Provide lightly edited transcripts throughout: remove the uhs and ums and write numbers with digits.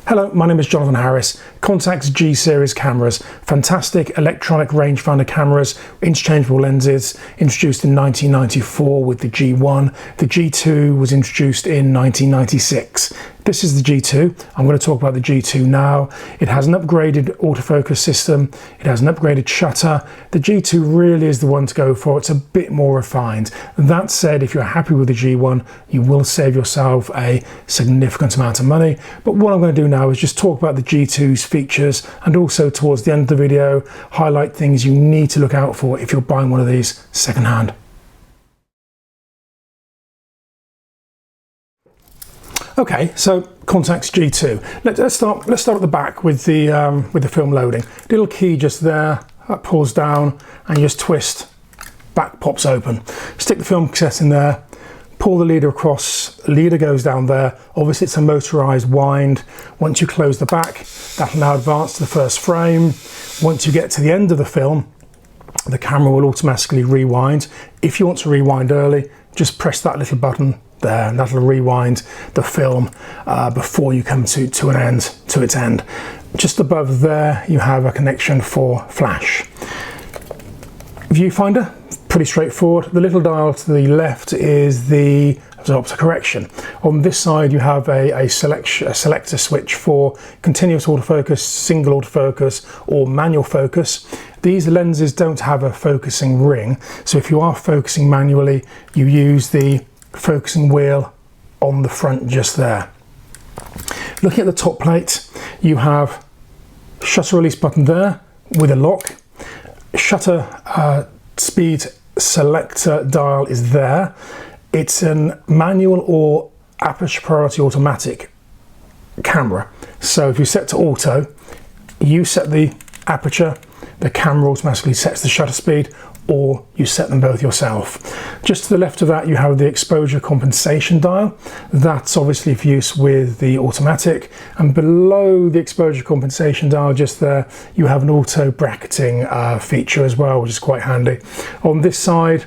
Hello, my name is Jonathan Harris. Contax G series cameras, fantastic electronic rangefinder cameras, interchangeable lenses, introduced in 1994 with the G1. The G2 was introduced in 1996. This is the G2. I'm going to talk about the G2 now. It has an upgraded autofocus system. It has an upgraded shutter. The G2 really is the one to go for. It's a bit more refined. That said, if you're happy with the G1, you will save yourself a significant amount of money. But what I'm going to do now is just talk about the G2's features, and also towards the end of the video, highlight things you need to look out for if you're buying one of these secondhand. Okay, so Contax G2. Let's start at the back with the film loading. Little key just there, that pulls down, and you just twist, back pops open. Stick the film cassette in there, pull the leader across, the leader goes down there. Obviously it's a motorized wind. Once you close the back, that'll now advance to the first frame. Once you get to the end of the film, the camera will automatically rewind. If you want to rewind early, just press that little button there, and that'll rewind the film before you come to its end. Just above there, you have a connection for flash. Viewfinder, pretty straightforward. The little dial to the left is the diopter correction. On this side, you have a selector switch for continuous autofocus, single autofocus, or manual focus. These lenses don't have a focusing ring, so if you are focusing manually, you use the focusing wheel on the front just there. Looking at the top plate, you have shutter release button there with a lock. Shutter speed selector dial is there. It's a manual or aperture priority automatic camera. So if you set to auto, you set the aperture, the camera automatically sets the shutter speed, or you set them both yourself. Just to the left of that, you have the exposure compensation dial. That's obviously for use with the automatic. And below the exposure compensation dial, just there, you have an auto bracketing feature as well, which is quite handy. On this side,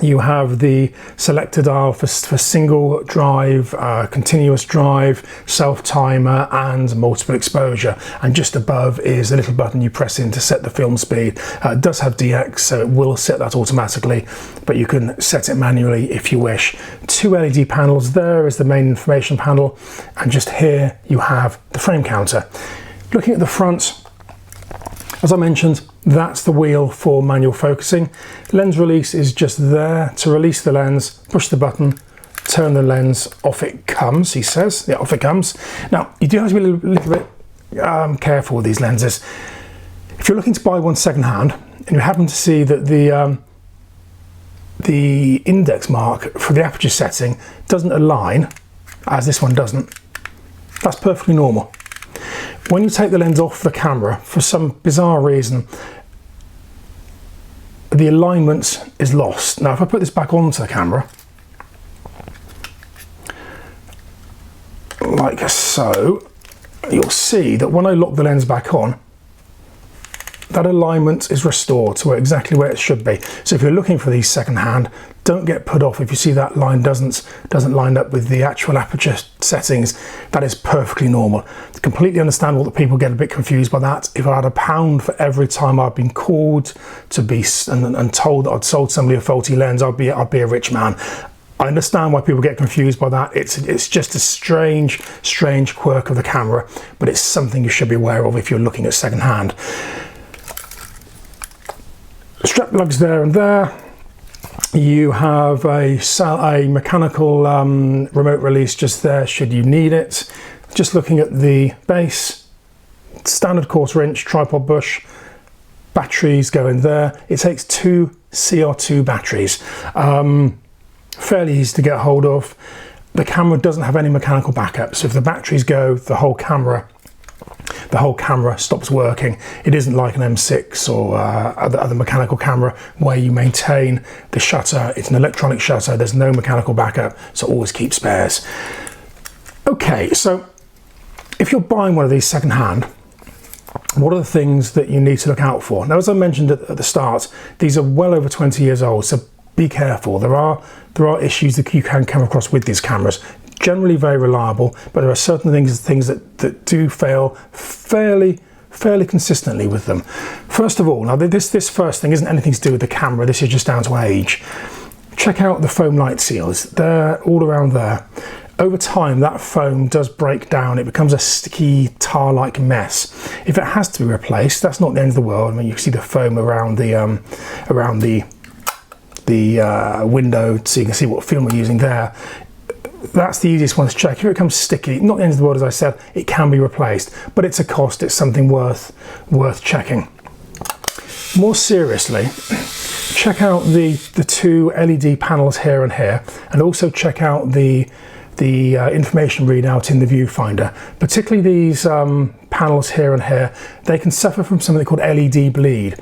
you have the selector dial for single drive, continuous drive, self timer, and multiple exposure. And just above is a little button you press in to set the film speed. It does have DX, so it will set that automatically, but you can set it manually if you wish. Two LED panels. There is the main information panel, and just here you have the frame counter. Looking at the front, as I mentioned, that's the wheel for manual focusing. Lens release is just there. To release the lens, push the button, turn the lens, off it comes, he says. Yeah, off it comes. Now, you do have to be a little bit careful with these lenses. If you're looking to buy one secondhand, and you happen to see that the index mark for the aperture setting doesn't align, as this one doesn't, that's perfectly normal. When you take the lens off the camera, for some bizarre reason, the alignment is lost. Now, if I put this back onto the camera, like so, you'll see that when I lock the lens back on, that alignment is restored to exactly where it should be. So if you're looking for these secondhand, don't get put off if you see that line doesn't line up with the actual aperture settings. That is perfectly normal. It's completely understandable that people get a bit confused by that. If I had £1 for every time I've been called to be and told that I'd sold somebody a faulty lens, I'd be a rich man. I understand why people get confused by that. It's just a strange quirk of the camera, but it's something you should be aware of if you're looking at secondhand. Strap lugs there and there. You have a mechanical remote release just there should you need it. Just looking at the base, standard 1/4 inch tripod bush, batteries go in there. It takes 2 CR2 batteries, fairly easy to get hold of. The camera doesn't have any mechanical backup, so if the batteries go, the whole camera stops working. It isn't like an M6 or other mechanical camera where you maintain the shutter. It's an electronic shutter. There's no mechanical backup, so always keep spares. Okay, so if you're buying one of these secondhand, what are the things that you need to look out for? Now, as I mentioned at the start, these are well over 20 years old, so be careful. There are issues that you can come across with these cameras. generally very reliable, but there are certain things that do fail fairly consistently with them. First of all, now this first thing isn't anything to do with the camera, this is just down to age. Check out the foam light seals, they're all around there. Over time, that foam does break down, it becomes a sticky tar-like mess. If it has to be replaced, that's not the end of the world. I mean, you can see the foam around the window, so you can see what film we're using there. That's the easiest one to check. If it becomes sticky, not the end of the world, as I said, it can be replaced, but it's a cost, it's something worth checking. More seriously, check out the two LED panels here and here, and also check out the information readout in the viewfinder. Particularly these panels here and here, they can suffer from something called LED bleed.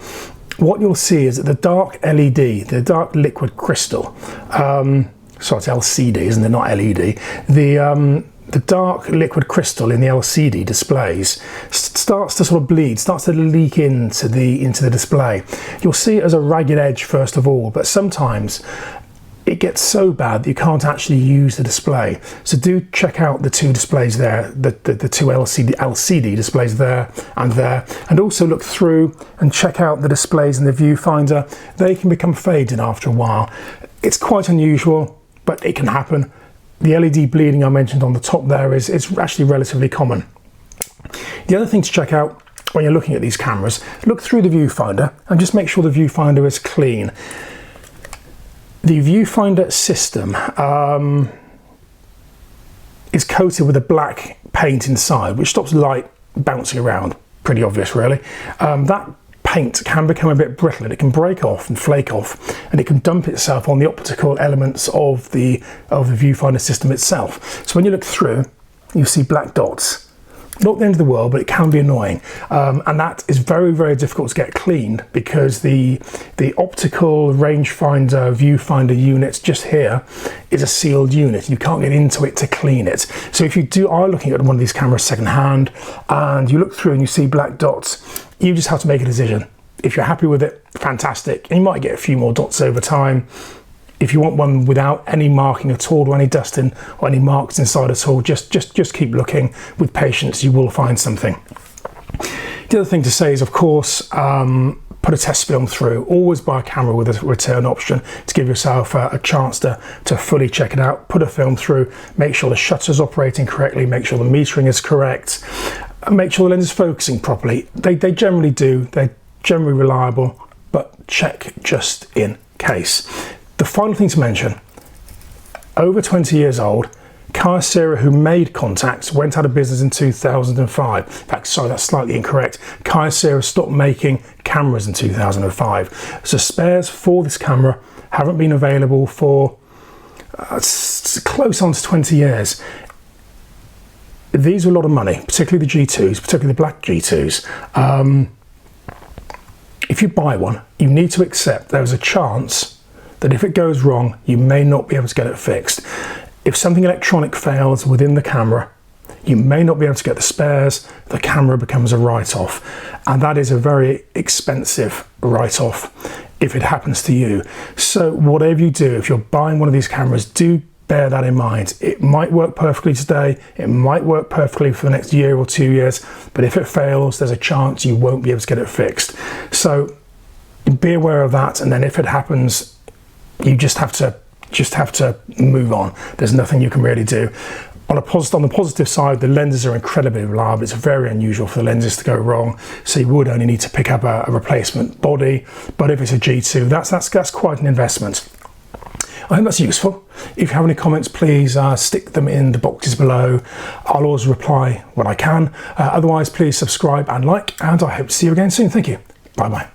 What you'll see is that the dark LED, the dark liquid crystal, sorry, it's LCD, isn't it? Not LED. The dark liquid crystal in the LCD displays starts to sort of bleed, starts to leak into the display. You'll see it as a ragged edge first of all, but sometimes it gets so bad that you can't actually use the display. So do check out the two displays there, the two LCD displays there, and also look through and check out the displays in the viewfinder. They can become faded after a while. It's quite unusual, but it can happen. The LED bleeding I mentioned on the top there is actually relatively common. The other thing to check out when you're looking at these cameras, look through the viewfinder and just make sure the viewfinder is clean. The viewfinder system is coated with a black paint inside, which stops light bouncing around. Pretty obvious, really. That paint can become a bit brittle and it can break off and flake off, and it can dump itself on the optical elements of the viewfinder system itself. So when you look through, you see black dots. Not the end of the world, but it can be annoying, and that is very difficult to get cleaned because the optical rangefinder viewfinder unit just here is a sealed unit. You can't get into it to clean it. So if you are looking at one of these cameras secondhand and you look through and you see black dots, you just have to make a decision. If you're happy with it, fantastic. And you might get a few more dots over time. If you want one without any marking at all, or any dusting, or any marks inside at all, just keep looking with patience. You will find something. The other thing to say is, of course, put a test film through. Always buy a camera with a return option to give yourself a chance to fully check it out. Put a film through. Make sure the shutter's operating correctly. Make sure the metering is correct. Make sure the lens is focusing properly. They generally do. They're generally reliable, but check just in case. The final thing to mention, over 20 years old, Kyocera, who made Contax, went out of business in 2005. In fact, sorry, that's slightly incorrect. Kyocera stopped making cameras in 2005. So spares for this camera haven't been available for close on to 20 years. These are a lot of money, particularly the G2s, particularly the black G2s. If you buy one, you need to accept there's a chance that if it goes wrong, you may not be able to get it fixed. If something electronic fails within the camera, you may not be able to get the spares, the camera becomes a write-off. And that is a very expensive write-off if it happens to you. So whatever you do, if you're buying one of these cameras, do bear that in mind. It might work perfectly today, it might work perfectly for the next year or 2 years, but if it fails, there's a chance you won't be able to get it fixed. So be aware of that, and then if it happens, you just have to move on. There's nothing you can really do. On the positive side, the lenses are incredibly reliable. It's very unusual for the lenses to go wrong, so you would only need to pick up a replacement body. But if it's a G2, that's quite an investment. I hope that's useful. If you have any comments, please stick them in the boxes below. I'll always reply when I can. Otherwise, please subscribe and like, and I hope to see you again soon. Thank you. Bye bye.